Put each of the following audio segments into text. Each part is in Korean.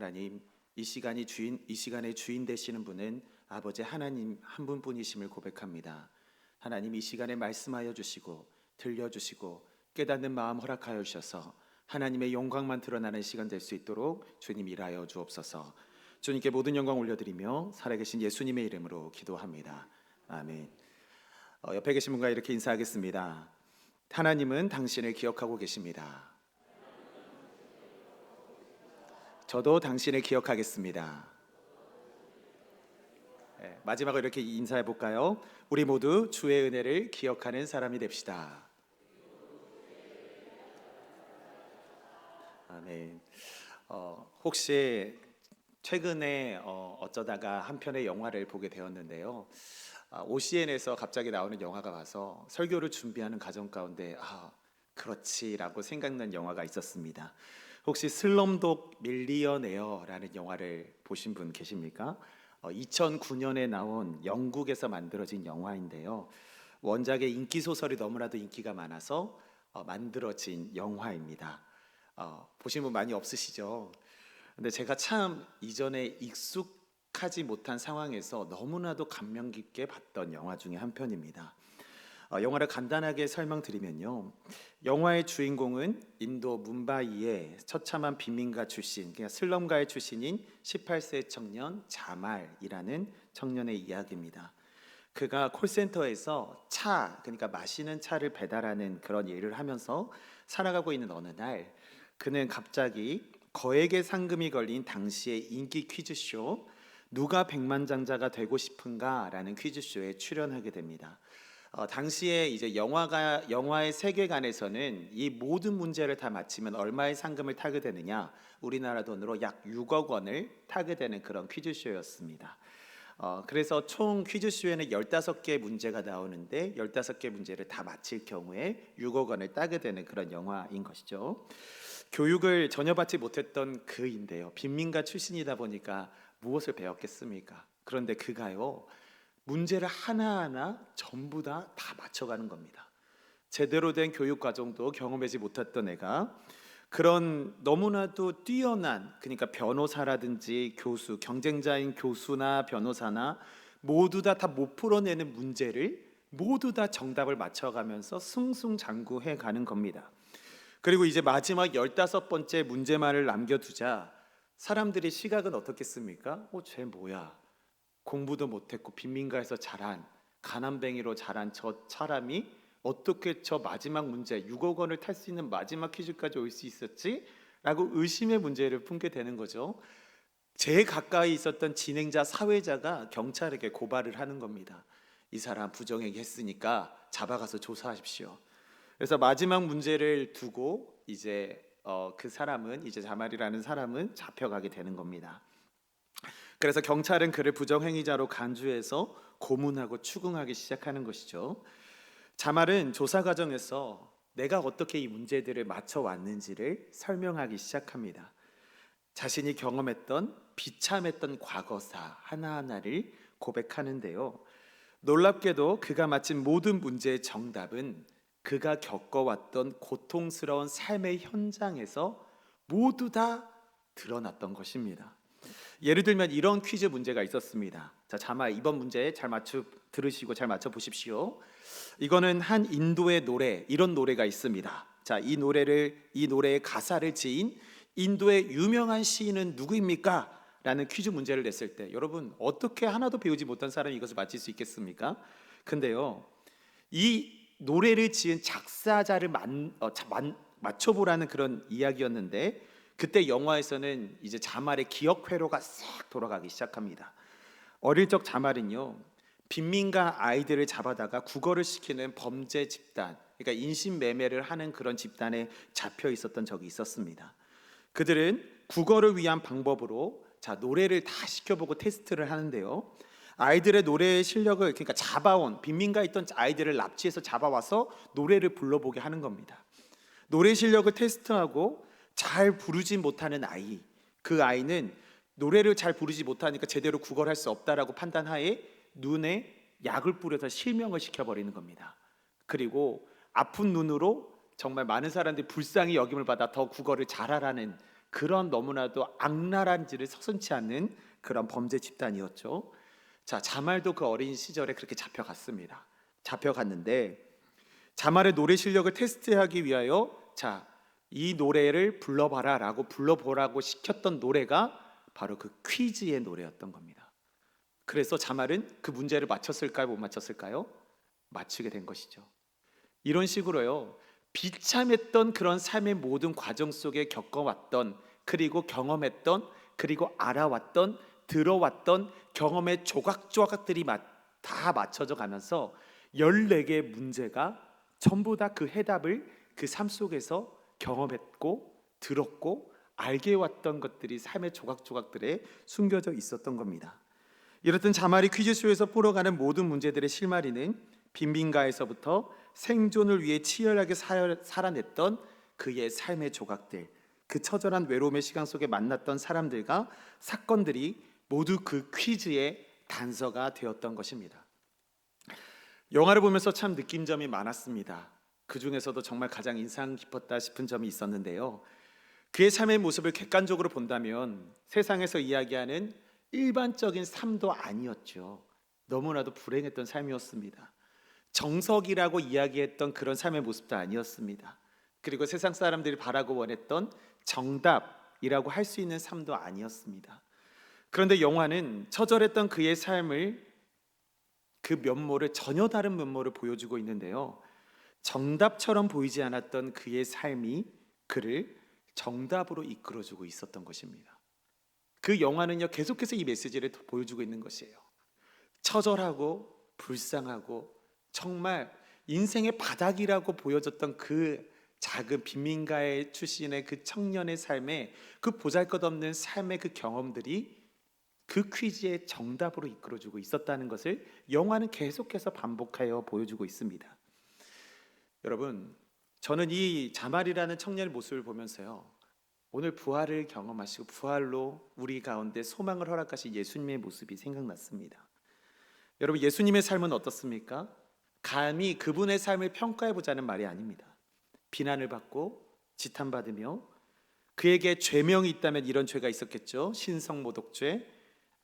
하나님, 이 시간의 주인 되시는 분은 아버지 하나님 한 분뿐이심을 고백합니다. 하나님, 이 시간에 말씀하여 주시고 들려주시고 깨닫는 마음 허락하여 주셔서 하나님의 영광만 드러나는 시간 될 수 있도록 주님 일하여 주옵소서. 주님께 모든 영광 올려드리며 살아계신 예수님의 이름으로 기도합니다. 아멘. 옆에 계신 분과 이렇게 인사하겠습니다. 하나님은 당신을 기억하고 계십니다. 저도 당신을 기억하겠습니다. 마지막으로 이렇게 인사해 볼까요? 우리 모두 주의 은혜를 기억하는 사람이 됩시다. 아멘. 혹시 최근에 어쩌다가 한 편의 영화를 보게 되었는데요. OCN에서 갑자기 나오는 영화가 와서 설교를 준비하는 과정 가운데 그렇지라고 생각난 영화가 있었습니다. 혹시 슬럼독 밀리어네어라는 영화를 보신 분 계십니까? 2009년에 나온 영국에서 만들어진 영화인데요. 원작의 인기 소설이 너무나도 인기가 많아서 만들어진 영화입니다. 보신 분 많이 없으시죠? 근데 제가 참 이전에 익숙하지 못한 상황에서 너무나도 감명 깊게 봤던 영화 중에 한 편입니다. 영화를 간단하게 설명드리면요, 영화의 주인공은 인도 뭄바이의 처참한 빈민가 출신, 그러니까 슬럼가의 출신인 18세 청년 자말이라는 청년의 이야기입니다. 그가 콜센터에서 그러니까 마시는 차를 배달하는 그런 일을 하면서 살아가고 있는 어느 날, 그는 갑자기 거액의 상금이 걸린 당시의 인기 퀴즈쇼 누가 백만장자가 되고 싶은가라는 퀴즈쇼에 출연하게 됩니다. 당시에 이제 영화의 세계관에서는 이 모든 문제를 다 맞히면 얼마의 상금을 타게 되느냐, 우리나라 돈으로 약 6억 원을 타게 되는 그런 퀴즈쇼였습니다. 그래서 총 퀴즈쇼에는 15개 문제가 나오는데 15개 문제를 다 맞힐 경우에 6억 원을 따게 되는 그런 영화인 것이죠. 교육을 전혀 받지 못했던 그인데요, 빈민가 출신이다 보니까 무엇을 배웠겠습니까? 그런데 그가요, 문제를 하나하나 전부 다 맞춰가는 겁니다. 제대로 된 교육 과정도 경험하지 못했던 애가 그런 너무나도 뛰어난, 그러니까 변호사라든지 교수, 경쟁자인 교수나 변호사나 모두 다 못 풀어내는 문제를 모두 다 정답을 맞춰가면서 승승장구해 가는 겁니다. 그리고 이제 마지막 15번째 문제만을 남겨두자 사람들의 시각은 어떻겠습니까? 쟤 뭐야? 공부도 못했고 빈민가에서 자란, 가난뱅이로 자란 저 사람이 어떻게 저 마지막 문제 6억 원을 탈 수 있는 마지막 퀴즈까지 올 수 있었지? 라고 의심의 문제를 품게 되는 거죠. 제일 가까이 있었던 진행자 사회자가 경찰에게 고발을 하는 겁니다. 이 사람 부정행위 했으니까 잡아가서 조사하십시오. 그래서 마지막 문제를 두고 이제 그 사람은, 이제 자말이라는 사람은 잡혀가게 되는 겁니다. 그래서 경찰은 그를 부정행위자로 간주해서 고문하고 추궁하기 시작하는 것이죠. 자말은 조사 과정에서 내가 어떻게 이 문제들을 맞춰왔는지를 설명하기 시작합니다. 자신이 경험했던 비참했던 과거사 하나하나를 고백하는데요, 놀랍게도 그가 맞힌 모든 문제의 정답은 그가 겪어왔던 고통스러운 삶의 현장에서 모두 다 드러났던 것입니다. 예를 들면 이런 퀴즈 문제가 있었습니다. 자, 자말, 이번 문제 들으시고 잘 맞춰 보십시오. 이거는 한 인도의 노래, 이런 노래가 있습니다. 자, 이 노래의 가사를 지은 인도의 유명한 시인은 누구입니까? 라는 퀴즈 문제를 냈을 때 여러분, 어떻게 하나도 배우지 못한 사람이 이것을 맞힐 수 있겠습니까? 근데요, 이 노래를 지은 작사자를 맞춰보라는 그런 이야기였는데, 그때 영화에서는 이제 자말의 기억 회로가 싹 돌아가기 시작합니다. 어릴 적 자말은요, 빈민가 아이들을 잡아다가 국어를 시키는 범죄 집단, 그러니까 인신매매를 하는 그런 집단에 잡혀 있었던 적이 있었습니다. 그들은 국어를 위한 방법으로 노래를 다 시켜보고 테스트를 하는데요, 아이들의 노래의 실력을, 그러니까 빈민가에 있던 아이들을 납치해서 잡아와서 노래를 불러보게 하는 겁니다. 노래 실력을 테스트하고 잘 부르지 못하는 아이, 그 아이는 노래를 잘 부르지 못하니까 제대로 국어를 할 수 없다라고 판단하에 눈에 약을 뿌려서 실명을 시켜버리는 겁니다. 그리고 아픈 눈으로 정말 많은 사람들이 불쌍히 여김을 받아 더 국어를 잘하라는 그런 너무나도 악랄한지를 서슴지 않는 그런 범죄 집단이었죠. 자, 자말도 그 어린 시절에 그렇게 잡혀갔습니다. 잡혀갔는데 자말의 노래 실력을 테스트하기 위하여 자, 이 노래를 불러봐라라고 불러보라고 시켰던 노래가 바로 그 퀴즈의 노래였던 겁니다. 그래서 자말은 그 문제를 맞췄을까요? 못 맞췄을까요? 맞추게 된 것이죠. 이런 식으로요, 비참했던 그런 삶의 모든 과정 속에 겪어왔던, 그리고 경험했던, 그리고 알아왔던, 들어왔던 경험의 조각조각들이 다 맞춰져 가면서 14개의 문제가 전부 다 그 해답을 그 삶 속에서 경험했고 들었고 알게 왔던 것들이 삶의 조각조각들에 숨겨져 있었던 겁니다. 이렇듯 자말이 퀴즈쇼에서 풀어가는 모든 문제들의 실마리는 빈민가에서부터 생존을 위해 치열하게 살아냈던 그의 삶의 조각들, 그 처절한 외로움의 시간 속에 만났던 사람들과 사건들이 모두 그 퀴즈의 단서가 되었던 것입니다. 영화를 보면서 참 느낀 점이 많았습니다. 그 중에서도 정말 가장 인상 깊었다 싶은 점이 있었는데요, 그의 삶의 모습을 객관적으로 본다면 세상에서 이야기하는 일반적인 삶도 아니었죠. 너무나도 불행했던 삶이었습니다. 정석이라고 이야기했던 그런 삶의 모습도 아니었습니다. 그리고 세상 사람들이 바라고 원했던 정답이라고 할 수 있는 삶도 아니었습니다. 그런데 영화는 처절했던 그의 삶을, 그 면모를 전혀 다른 면모를 보여주고 있는데요, 정답처럼 보이지 않았던 그의 삶이 그를 정답으로 이끌어주고 있었던 것입니다. 그 영화는요, 계속해서 이 메시지를 보여주고 있는 것이에요. 처절하고 불쌍하고 정말 인생의 바닥이라고 보여졌던 그 작은 빈민가의 출신의 그 청년의 삶에, 그 보잘것없는 삶의 그 경험들이 그 퀴즈의 정답으로 이끌어주고 있었다는 것을 영화는 계속해서 반복하여 보여주고 있습니다. 여러분, 저는 이 자말이라는 청년의 모습을 보면서요, 오늘 부활을 경험하시고 부활로 우리 가운데 소망을 허락하신 예수님의 모습이 생각났습니다. 여러분, 예수님의 삶은 어떻습니까? 감히 그분의 삶을 평가해보자는 말이 아닙니다. 비난을 받고 지탄받으며, 그에게 죄명이 있다면 이런 죄가 있었겠죠. 신성모독죄,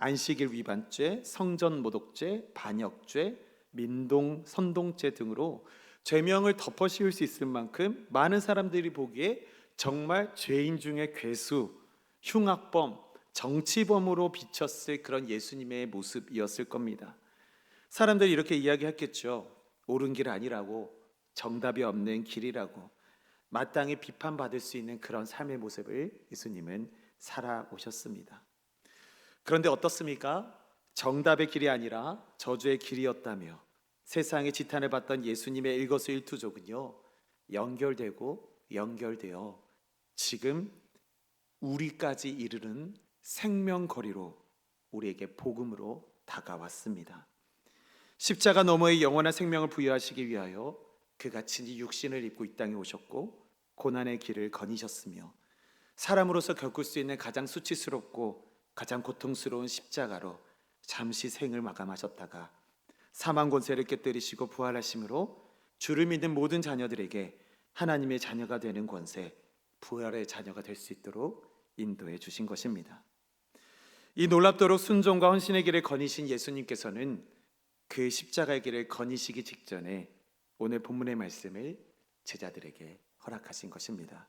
안식일 위반죄, 성전모독죄, 반역죄, 민동, 선동죄 등으로 죄명을 덮어씌울 수 있을 만큼 많은 사람들이 보기에 정말 죄인 중에 괴수, 흉악범, 정치범으로 비쳤을 그런 예수님의 모습이었을 겁니다. 사람들이 이렇게 이야기했겠죠. 옳은 길 아니라고, 정답이 없는 길이라고, 마땅히 비판받을 수 있는 그런 삶의 모습을 예수님은 살아오셨습니다. 그런데 어떻습니까? 정답의 길이 아니라 저주의 길이었다며 세상의 지탄을 받던 예수님의 일거수일투족은요, 연결되고 연결되어 지금 우리까지 이르는 생명거리로 우리에게 복음으로 다가왔습니다. 십자가 너머의 영원한 생명을 부여하시기 위하여 그가 친히 육신을 입고 이 땅에 오셨고 고난의 길을 거니셨으며 사람으로서 겪을 수 있는 가장 수치스럽고 가장 고통스러운 십자가로 잠시 생을 마감하셨다가 사망 권세를 깨뜨리시고 부활하심으로 주를 믿는 모든 자녀들에게 하나님의 자녀가 되는 권세, 부활의 자녀가 될 수 있도록 인도해 주신 것입니다. 이 놀랍도록 순종과 헌신의 길을 거니신 예수님께서는 그 십자가의 길을 거니시기 직전에 오늘 본문의 말씀을 제자들에게 허락하신 것입니다.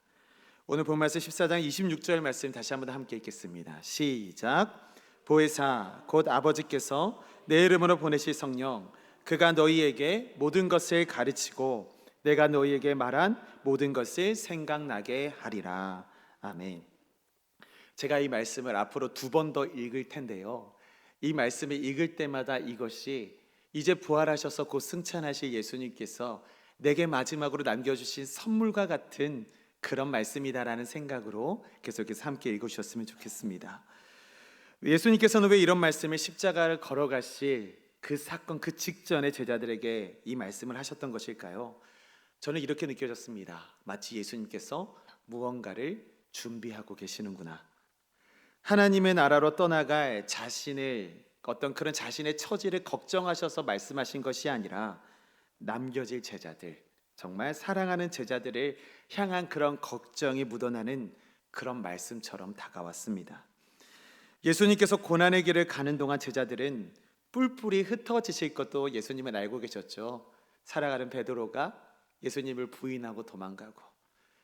오늘 본 말씀 14장 26절 말씀 다시 한번 함께 읽겠습니다. 시작. 보혜사 곧 아버지께서 내 이름으로 보내실 성령, 그가 너희에게 모든 것을 가르치고 내가 너희에게 말한 모든 것을 생각나게 하리라. 아멘. 제가 이 말씀을 앞으로 2번 더 읽을 텐데요, 이 말씀을 읽을 때마다 이것이 이제 부활하셔서 곧 승천하실 예수님께서 내게 마지막으로 남겨주신 선물과 같은 그런 말씀이다라는 생각으로 계속해서 함께 읽으셨으면 좋겠습니다. 예수님께서는 왜 이런 말씀을 십자가를 걸어가실 그 사건 그 직전에 제자들에게 이 말씀을 하셨던 것일까요? 저는 이렇게 느껴졌습니다. 마치 예수님께서 무언가를 준비하고 계시는구나. 하나님의 나라로 떠나갈 자신을, 어떤 그런 자신의 처지를 걱정하셔서 말씀하신 것이 아니라 남겨질 제자들, 정말 사랑하는 제자들을 향한 그런 걱정이 묻어나는 그런 말씀처럼 다가왔습니다. 예수님께서 고난의 길을 가는 동안 제자들은 뿔뿔이 흩어지실 것도 예수님은 알고 계셨죠. 살아가는 베드로가 예수님을 부인하고 도망가고,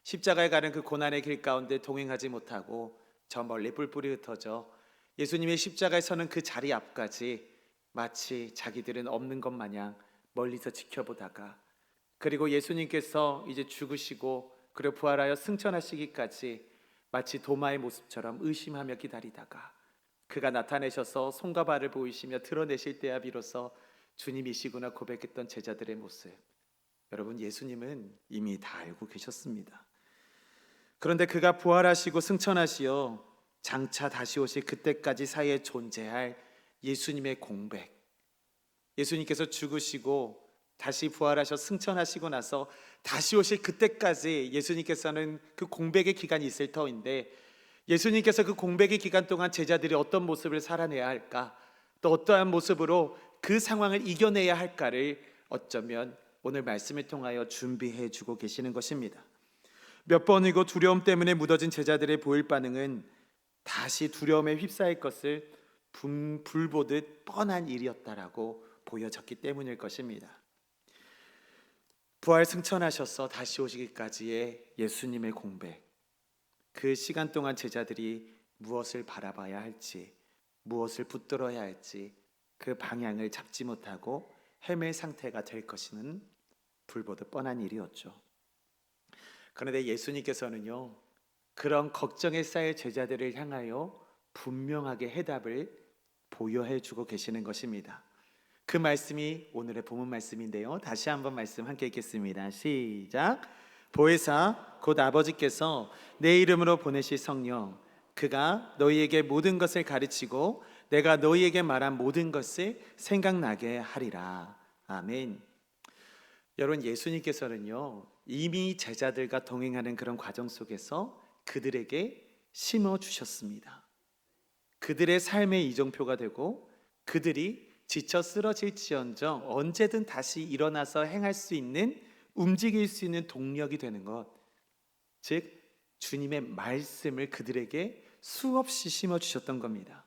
십자가에 가는 그 고난의 길 가운데 동행하지 못하고 저 멀리 뿔뿔이 흩어져 예수님의 십자가에 서는 그 자리 앞까지 마치 자기들은 없는 것 마냥 멀리서 지켜보다가, 그리고 예수님께서 이제 죽으시고 그리고 부활하여 승천하시기까지 마치 도마의 모습처럼 의심하며 기다리다가 그가 나타내셔서 손과 발을 보이시며 드러내실 때야 비로소 주님이시구나 고백했던 제자들의 모습, 여러분, 예수님은 이미 다 알고 계셨습니다. 그런데 그가 부활하시고 승천하시어 장차 다시 오실 그때까지 사이에 존재할 예수님의 공백, 예수님께서 죽으시고 다시 부활하셔 승천하시고 나서 다시 오실 그때까지 예수님께서는 그 공백의 기간이 있을 터인데, 예수님께서 그 공백의 기간 동안 제자들이 어떤 모습을 살아내야 할까, 또 어떠한 모습으로 그 상황을 이겨내야 할까를 어쩌면 오늘 말씀을 통하여 준비해 주고 계시는 것입니다. 몇 번이고 두려움 때문에 묻어진 제자들의 보일 반응은 다시 두려움에 휩싸일 것을 불보듯 뻔한 일이었다라고 보여졌기 때문일 것입니다. 부활 승천하셔서 다시 오시기까지의 예수님의 공백, 그 시간 동안 제자들이 무엇을 바라봐야 할지, 무엇을 붙들어야 할지 그 방향을 잡지 못하고 헤맬 상태가 될 것이는 불보듯 뻔한 일이었죠. 그런데 예수님께서는요, 그런 걱정에 쌓일 제자들을 향하여 분명하게 해답을 보여해 주고 계시는 것입니다. 그 말씀이 오늘의 본문 말씀인데요, 다시 한번 말씀 함께 읽겠습니다. 시작. 보혜사 곧 아버지께서 내 이름으로 보내실 성령, 그가 너희에게 모든 것을 가르치고 내가 너희에게 말한 모든 것을 생각나게 하리라. 아멘. 여러분, 예수님께서는요 이미 제자들과 동행하는 그런 과정 속에서 그들에게 심어주셨습니다. 그들의 삶의 이정표가 되고 그들이 지쳐 쓰러질지언정 언제든 다시 일어나서 행할 수 있는, 움직일 수 있는 동력이 되는 것, 즉 주님의 말씀을 그들에게 수없이 심어주셨던 겁니다.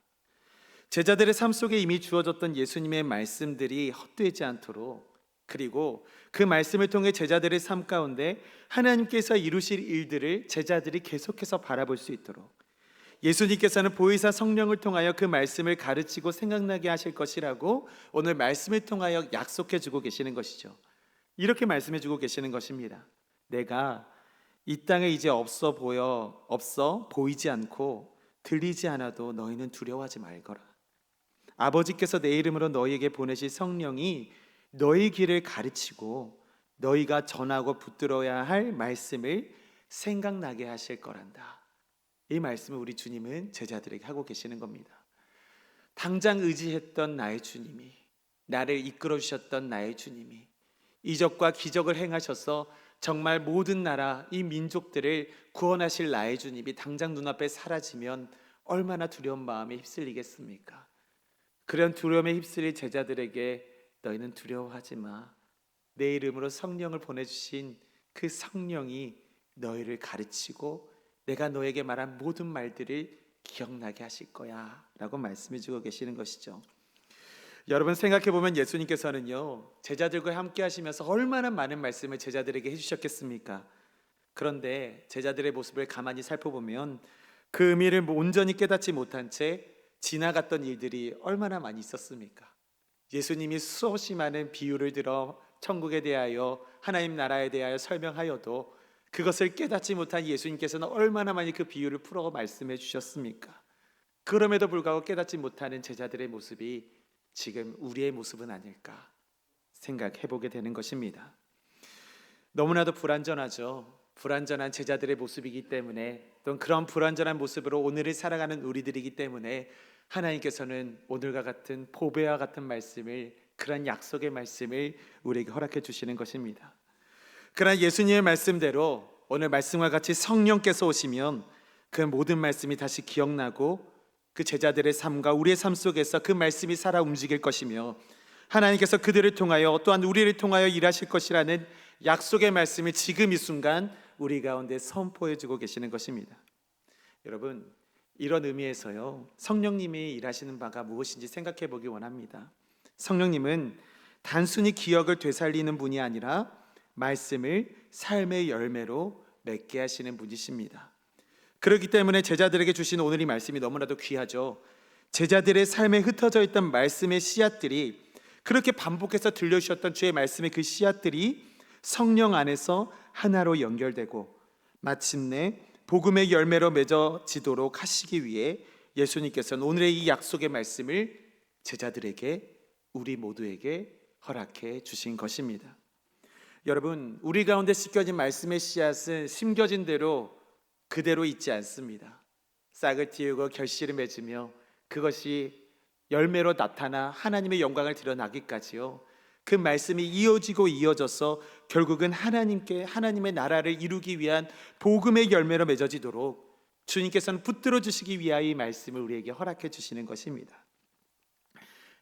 제자들의 삶 속에 이미 주어졌던 예수님의 말씀들이 헛되지 않도록, 그리고 그 말씀을 통해 제자들의 삶 가운데 하나님께서 이루실 일들을 제자들이 계속해서 바라볼 수 있도록 예수님께서는 보혜사 성령을 통하여 그 말씀을 가르치고 생각나게 하실 것이라고 오늘 말씀을 통하여 약속해 주고 계시는 것이죠. 이렇게 말씀해 주고 계시는 것입니다. 내가 이 땅에 이제 없어 보이지 않고 들리지 않아도 너희는 두려워하지 말거라. 아버지께서 내 이름으로 너희에게 보내실 성령이 너희 길을 가르치고 너희가 전하고 붙들어야 할 말씀을 생각나게 하실 거란다. 이 말씀을 우리 주님은 제자들에게 하고 계시는 겁니다. 당장 의지했던 나의 주님이, 나를 이끌어 주셨던 나의 주님이 이적과 기적을 행하셔서 정말 모든 나라, 이 민족들을 구원하실 나의 주님이 당장 눈앞에 사라지면 얼마나 두려운 마음에 휩쓸리겠습니까? 그런 두려움에 휩쓸릴 제자들에게 너희는 두려워하지 마. 내 이름으로 성령을 보내주신 그 성령이 너희를 가르치고 내가 너에게 말한 모든 말들을 기억나게 하실 거야 라고 말씀해 주고 계시는 것이죠. 여러분, 생각해 보면 예수님께서는요 제자들과 함께 하시면서 얼마나 많은 말씀을 제자들에게 해주셨겠습니까? 그런데 제자들의 모습을 가만히 살펴보면 그 의미를 온전히 깨닫지 못한 채 지나갔던 일들이 얼마나 많이 있었습니까? 예수님이 수없이 많은 비유를 들어 천국에 대하여, 하나님 나라에 대하여 설명하여도 그것을 깨닫지 못한 예수님께서는 얼마나 많이 그 비유를 풀어 말씀해 주셨습니까? 그럼에도 불구하고 깨닫지 못하는 제자들의 모습이 지금 우리의 모습은 아닐까 생각해 보게 되는 것입니다. 너무나도 불완전하죠. 불완전한 제자들의 모습이기 때문에, 또 그런 불완전한 모습으로 오늘을 살아가는 우리들이기 때문에 하나님께서는 오늘과 같은 보배와 같은 말씀을, 그런 약속의 말씀을 우리에게 허락해 주시는 것입니다. 그러나 예수님의 말씀대로 오늘 말씀과 같이 성령께서 오시면 그 모든 말씀이 다시 기억나고 그 제자들의 삶과 우리의 삶 속에서 그 말씀이 살아 움직일 것이며 하나님께서 그들을 통하여 또한 우리를 통하여 일하실 것이라는 약속의 말씀을 지금 이 순간 우리 가운데 선포해 주고 계시는 것입니다. 여러분, 이런 의미에서요, 성령님이 일하시는 바가 무엇인지 생각해 보기 원합니다. 성령님은 단순히 기억을 되살리는 분이 아니라 말씀을 삶의 열매로 맺게 하시는 분이십니다. 그렇기 때문에 제자들에게 주신 오늘 이 말씀이 너무나도 귀하죠. 제자들의 삶에 흩어져 있던 말씀의 씨앗들이, 그렇게 반복해서 들려주셨던 주의 말씀의 그 씨앗들이 성령 안에서 하나로 연결되고 마침내 복음의 열매로 맺어지도록 하시기 위해 예수님께서는 오늘의 이 약속의 말씀을 제자들에게, 우리 모두에게 허락해 주신 것입니다. 여러분, 우리 가운데 씻겨진 말씀의 씨앗은 심겨진 대로 그대로 있지 않습니다. 싹을 틔우고 결실을 맺으며 그것이 열매로 나타나 하나님의 영광을 드러나기까지요, 그 말씀이 이어지고 이어져서 결국은 하나님의 나라를 이루기 위한 복음의 열매로 맺어지도록 주님께서는 붙들어 주시기 위하여 이 말씀을 우리에게 허락해 주시는 것입니다.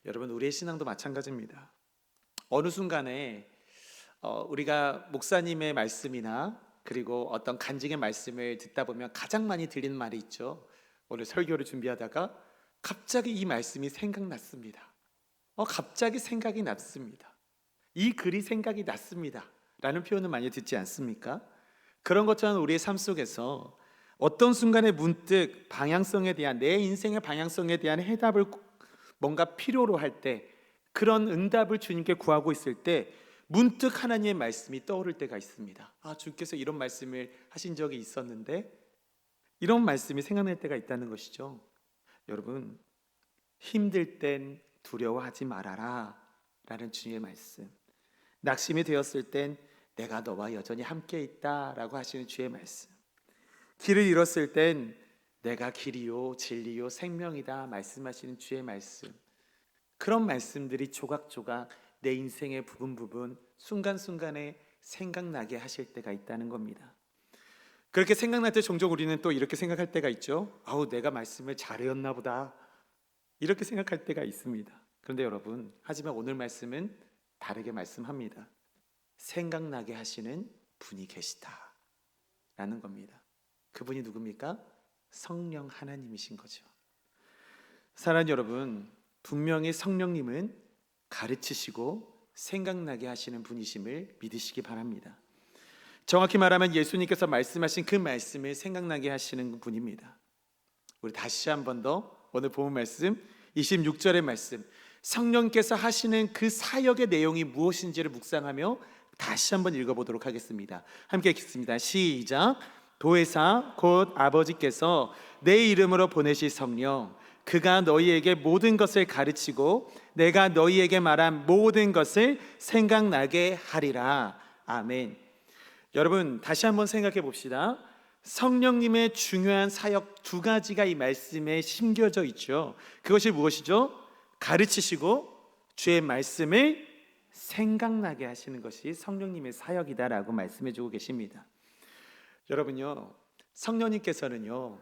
여러분, 우리의 신앙도 마찬가지입니다. 어느 순간에 우리가 목사님의 말씀이나 그리고 어떤 간증의 말씀을 듣다 보면 가장 많이 들리는 말이 있죠. 오늘 설교를 준비하다가 갑자기 이 말씀이 생각났습니다. 갑자기 생각이 났습니다. 이 글이 생각이 났습니다 라는 표현을 많이 듣지 않습니까? 그런 것처럼 우리의 삶 속에서 어떤 순간에 문득 방향성에 대한, 내 인생의 방향성에 대한 해답을 뭔가 필요로 할 때, 그런 응답을 주님께 구하고 있을 때 문득 하나님의 말씀이 떠오를 때가 있습니다. 주께서 이런 말씀을 하신 적이 있었는데, 이런 말씀이 생각날 때가 있다는 것이죠. 여러분, 힘들 땐 두려워하지 말아라 라는 주님의 말씀, 낙심이 되었을 땐 내가 너와 여전히 함께 있다 라고 하시는 주의 말씀, 길을 잃었을 땐 내가 길이요 진리요 생명이다 말씀하시는 주의 말씀, 그런 말씀들이 조각조각 내 인생의 부분 순간순간에 생각나게 하실 때가 있다는 겁니다. 그렇게 생각날 때 종종 우리는 또 이렇게 생각할 때가 있죠. 내가 말씀을 잘했나 보다, 이렇게 생각할 때가 있습니다. 그런데 여러분, 하지만 오늘 말씀은 다르게 말씀합니다. 생각나게 하시는 분이 계시다 라는 겁니다. 그분이 누굽니까? 성령 하나님이신 거죠. 사랑하는 여러분, 분명히 성령님은 가르치시고 생각나게 하시는 분이심을 믿으시기 바랍니다. 정확히 말하면 예수님께서 말씀하신 그 말씀을 생각나게 하시는 분입니다. 우리 다시 한 번 더 오늘 본 말씀 26절의 말씀, 성령께서 하시는 그 사역의 내용이 무엇인지를 묵상하며 다시 한번 읽어보도록 하겠습니다. 함께 읽겠습니다. 시작. 보혜사 곧 아버지께서 내 이름으로 보내실 성령, 그가 너희에게 모든 것을 가르치고 내가 너희에게 말한 모든 것을 생각나게 하리라. 아멘. 여러분, 다시 한번 생각해 봅시다. 성령님의 중요한 사역 두 가지가 이 말씀에 심겨져 있죠. 그것이 무엇이죠? 가르치시고 주의 말씀을 생각나게 하시는 것이 성령님의 사역이다라고 말씀해 주고 계십니다. 여러분요, 성령님께서는요,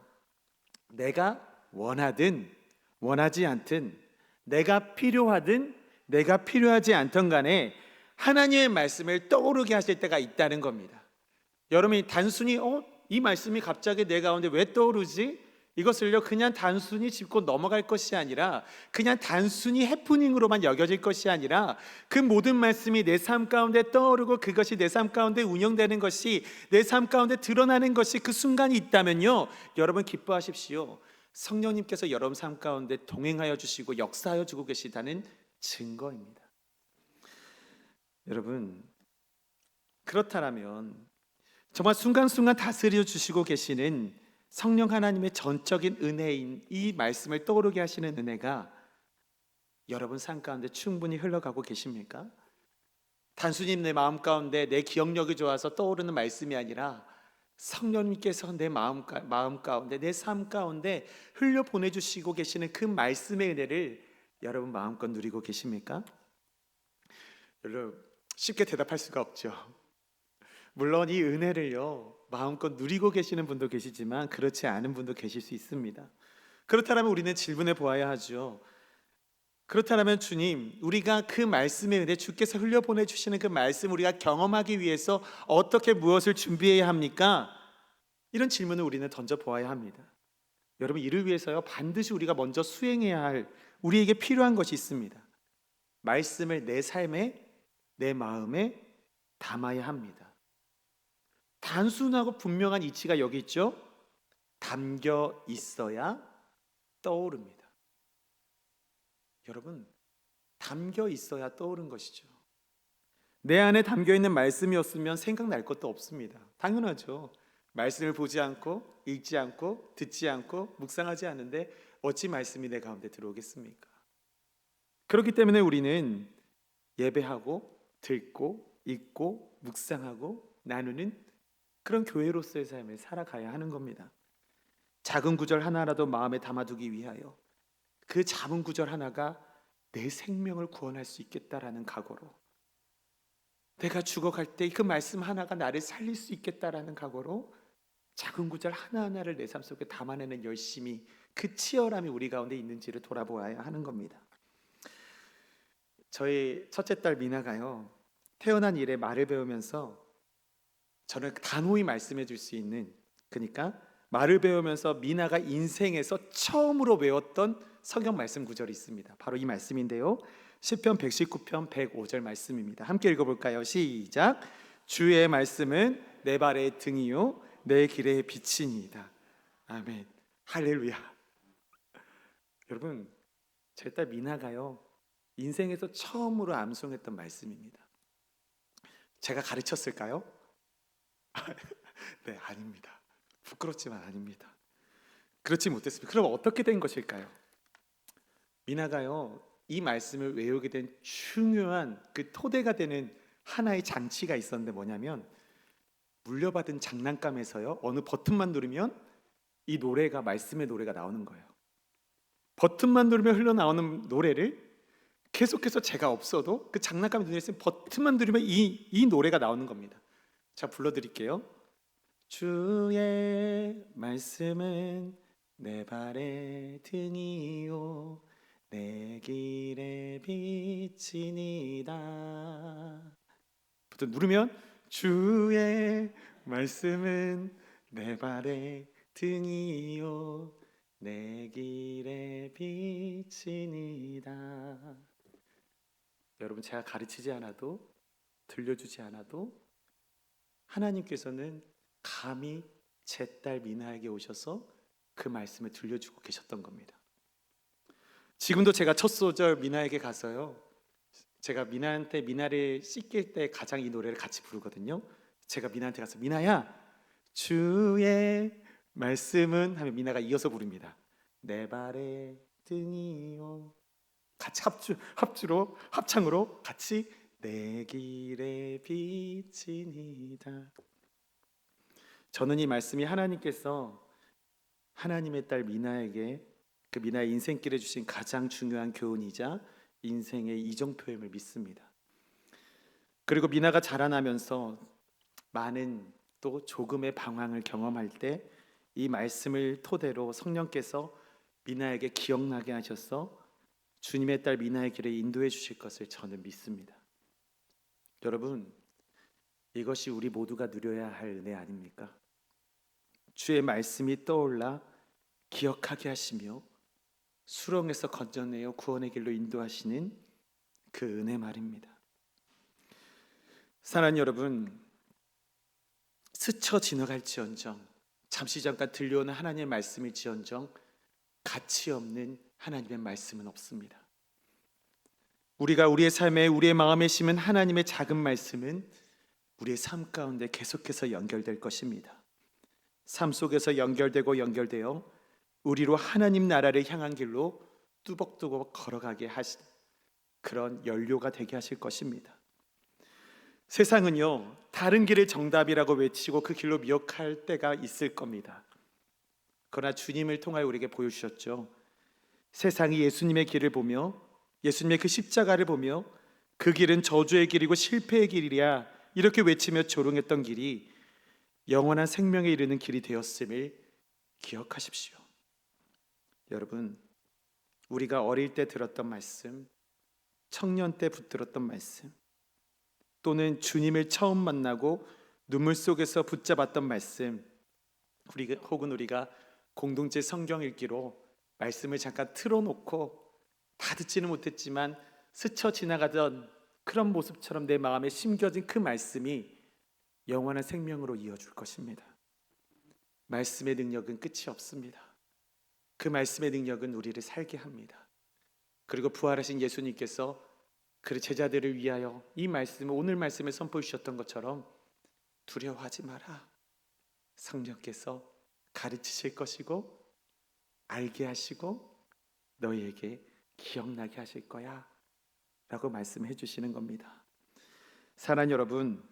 내가 원하든 원하지 않든, 내가 필요하든 내가 필요하지 않든 간에 하나님의 말씀을 떠오르게 하실 때가 있다는 겁니다. 여러분이 단순히 이 말씀이 갑자기 내 가운데 왜 떠오르지? 이것을요 그냥 단순히 짚고 넘어갈 것이 아니라, 그냥 단순히 해프닝으로만 여겨질 것이 아니라, 그 모든 말씀이 내 삶 가운데 떠오르고 그것이 내 삶 가운데 운영되는 것이, 내 삶 가운데 드러나는 것이 그 순간이 있다면요, 여러분 기뻐하십시오. 성령님께서 여러분 삶 가운데 동행하여 주시고 역사하여 주고 계시다는 증거입니다. 여러분, 그렇다면 정말 순간순간 다스려 주시고 계시는 성령 하나님의 전적인 은혜인 이 말씀을 떠오르게 하시는 은혜가 여러분 삶 가운데 충분히 흘러가고 계십니까? 단순히 내 마음 가운데 내 기억력이 좋아서 떠오르는 말씀이 아니라 성령님께서 내 마음 가운데, 내 삶 가운데 흘려 보내주시고 계시는 그 말씀의 은혜를 여러분 마음껏 누리고 계십니까? 여러분, 쉽게 대답할 수가 없죠. 물론 이 은혜를요 마음껏 누리고 계시는 분도 계시지만 그렇지 않은 분도 계실 수 있습니다. 그렇다면 우리는 질문해 보아야 하죠. 그렇다면 주님, 우리가 그 말씀의 은혜, 주께서 흘려보내 주시는 그 말씀 우리가 경험하기 위해서 어떻게 무엇을 준비해야 합니까? 이런 질문을 우리는 던져 보아야 합니다. 여러분, 이를 위해서요 반드시 우리가 먼저 수행해야 할, 우리에게 필요한 것이 있습니다. 말씀을 내 삶에, 내 마음에 담아야 합니다. 단순하고 분명한 이치가 여기 있죠. 담겨 있어야 떠오릅니다. 여러분, 담겨 있어야 떠오른 것이죠. 내 안에 담겨 있는 말씀이었으면 생각날 것도 없습니다. 당연하죠. 말씀을 보지 않고 읽지 않고 듣지 않고 묵상하지 않는데 어찌 말씀이 내 가운데 들어오겠습니까? 그렇기 때문에 우리는 예배하고 듣고 읽고 묵상하고 나누는 그런 교회로서의 삶을 살아가야 하는 겁니다. 작은 구절 하나라도 마음에 담아두기 위하여 그 작은 구절 하나가 내 생명을 구원할 수 있겠다라는 각오로, 내가 죽어갈 때 그 말씀 하나가 나를 살릴 수 있겠다라는 각오로 작은 구절 하나하나를 내 삶 속에 담아내는 열심이, 그 치열함이 우리 가운데 있는지를 돌아보아야 하는 겁니다. 저희 첫째 딸 미나가요, 태어난 이래 말을 배우면서 저는 단호히 말씀해 줄 수 있는, 그러니까 말을 배우면서 미나가 인생에서 처음으로 외웠던 성경 말씀 구절이 있습니다. 바로 이 말씀인데요, 시편 119편 105절 말씀입니다. 함께 읽어볼까요? 시작. 주의 말씀은 내 발의 등이요 내 길의 빛이니이다. 아멘. 할렐루야. 여러분, 제 딸 미나가요 인생에서 처음으로 암송했던 말씀입니다. 제가 가르쳤을까요? 네, 아닙니다. 부끄럽지만 아닙니다. 그렇지 못했습니다. 그럼 어떻게 된 것일까요? 미나가요 이 말씀을 외우게 된 중요한 그 토대가 되는 하나의 장치가 있었는데 뭐냐면, 물려받은 장난감에서요 어느 버튼만 누르면 이 노래가, 말씀의 노래가 나오는 거예요. 버튼만 누르면 흘러나오는 노래를 계속해서 제가 없어도 그 장난감에 눈에 있으면 버튼만 누르면 이 노래가 나오는 겁니다. 자, 불러드릴게요. 주의 말씀은 내 발의 등이요 내 길의 빛이니이다. 버튼 누르면 주의 말씀은 내 발의 등이요 내 길의 빛이니이다. 여러분, 제가 가르치지 않아도, 들려주지 않아도 하나님께서는 감히 제 딸 미나에게 오셔서 그 말씀을 들려주고 계셨던 겁니다. 지금도 제가 첫 소절 미나에게 가서요, 제가 미나한테, 미나를 씻길 때 가장 이 노래를 같이 부르거든요. 제가 미나한테 가서 미나야 주의 말씀은 하면 미나가 이어서 부릅니다. 내 발의 등이요. 같이 합창으로 같이 내 길의 빛이니이다. 저는 이 말씀이 하나님께서 하나님의 딸 미나에게, 그 미나의 인생길에 주신 가장 중요한 교훈이자 인생의 이정표임을 믿습니다. 그리고 미나가 자라나면서 많은 또 조금의 방황을 경험할 때 이 말씀을 토대로 성령께서 미나에게 기억나게 하셔서 주님의 딸 미나의 길에 인도해 주실 것을 저는 믿습니다. 여러분, 이것이 우리 모두가 누려야 할 은혜 아닙니까? 주의 말씀이 떠올라 기억하게 하시며 수렁에서 건져내어 구원의 길로 인도하시는 그 은혜 말입니다. 사랑하는 여러분, 스쳐 지나갈지언정, 잠시 잠깐 들려오는 하나님의 말씀일지언정 가치 없는 하나님의 말씀은 없습니다. 우리가 우리의 삶에, 우리의 마음에 심은 하나님의 작은 말씀은 우리의 삶 가운데 계속해서 연결될 것입니다. 삶 속에서 연결되어 우리로 하나님 나라를 향한 길로 뚜벅뚜벅 걸어가게 하신 그런 연료가 되게 하실 것입니다. 세상은요 다른 길을 정답이라고 외치고 그 길로 미혹할 때가 있을 겁니다. 그러나 주님을 통하여 우리에게 보여주셨죠. 세상이 예수님의 길을 보며, 예수님의 그 십자가를 보며 그 길은 저주의 길이고 실패의 길이야 이렇게 외치며 조롱했던 길이 영원한 생명에 이르는 길이 되었음을 기억하십시오. 여러분, 우리가 어릴 때 들었던 말씀, 청년 때 붙들었던 말씀, 또는 주님을 처음 만나고 눈물 속에서 붙잡았던 말씀, 혹은 우리가 공동체 성경 읽기로 말씀을 잠깐 틀어놓고 다 듣지는 못했지만 스쳐 지나가던 그런 모습처럼 내 마음에 심겨진 그 말씀이 영원한 생명으로 이어줄 것입니다. 말씀의 능력은 끝이 없습니다. 그 말씀의 능력은 우리를 살게 합니다. 그리고 부활하신 예수님께서 그 제자들을 위하여 이 말씀을, 오늘 말씀을 선포해 주셨던 것처럼 두려워하지 마라. 성령께서 가르치실 것이고 알게 하시고 너희에게 기억나게 하실 거야 라고 말씀해 주시는 겁니다. 사랑하는 여러분,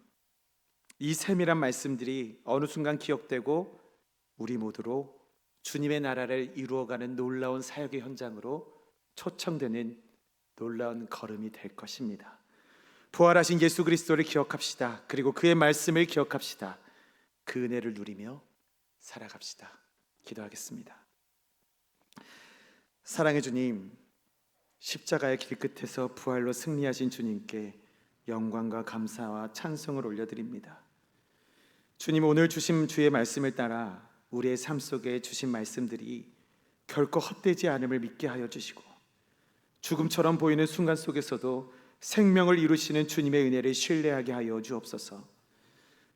이 세밀한 말씀들이 어느 순간 기억되고 우리 모두로 주님의 나라를 이루어가는 놀라운 사역의 현장으로 초청되는 놀라운 걸음이 될 것입니다. 부활하신 예수 그리스도를 기억합시다. 그리고 그의 말씀을 기억합시다. 그 은혜를 누리며 살아갑시다. 기도하겠습니다. 사랑의 주님, 십자가의 길 끝에서 부활로 승리하신 주님께 영광과 감사와 찬송을 올려드립니다. 주님, 오늘 주신 주의 말씀을 따라 우리의 삶 속에 주신 말씀들이 결코 헛되지 않음을 믿게 하여 주시고, 죽음처럼 보이는 순간 속에서도 생명을 이루시는 주님의 은혜를 신뢰하게 하여 주옵소서.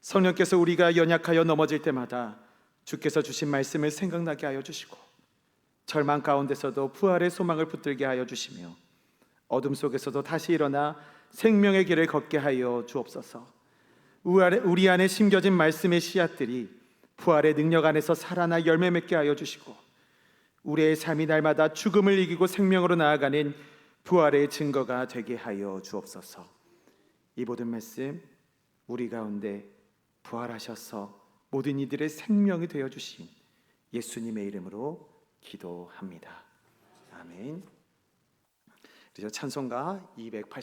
성령께서 우리가 연약하여 넘어질 때마다 주께서 주신 말씀을 생각나게 하여 주시고, 절망 가운데서도 부활의 소망을 붙들게 하여 주시며, 어둠 속에서도 다시 일어나 생명의 길을 걷게 하여 주옵소서. 우리 안에 심겨진 말씀의 씨앗들이 부활의 능력 안에서 살아나 열매 맺게 하여 주시고, 우리의 삶이 날마다 죽음을 이기고 생명으로 나아가는 부활의 증거가 되게 하여 주옵소서. 이 모든 말씀 우리 가운데 부활하셔서 모든 이들의 생명이 되어 주신 예수님의 이름으로 기도합니다. 아멘. 그래서 찬송가 288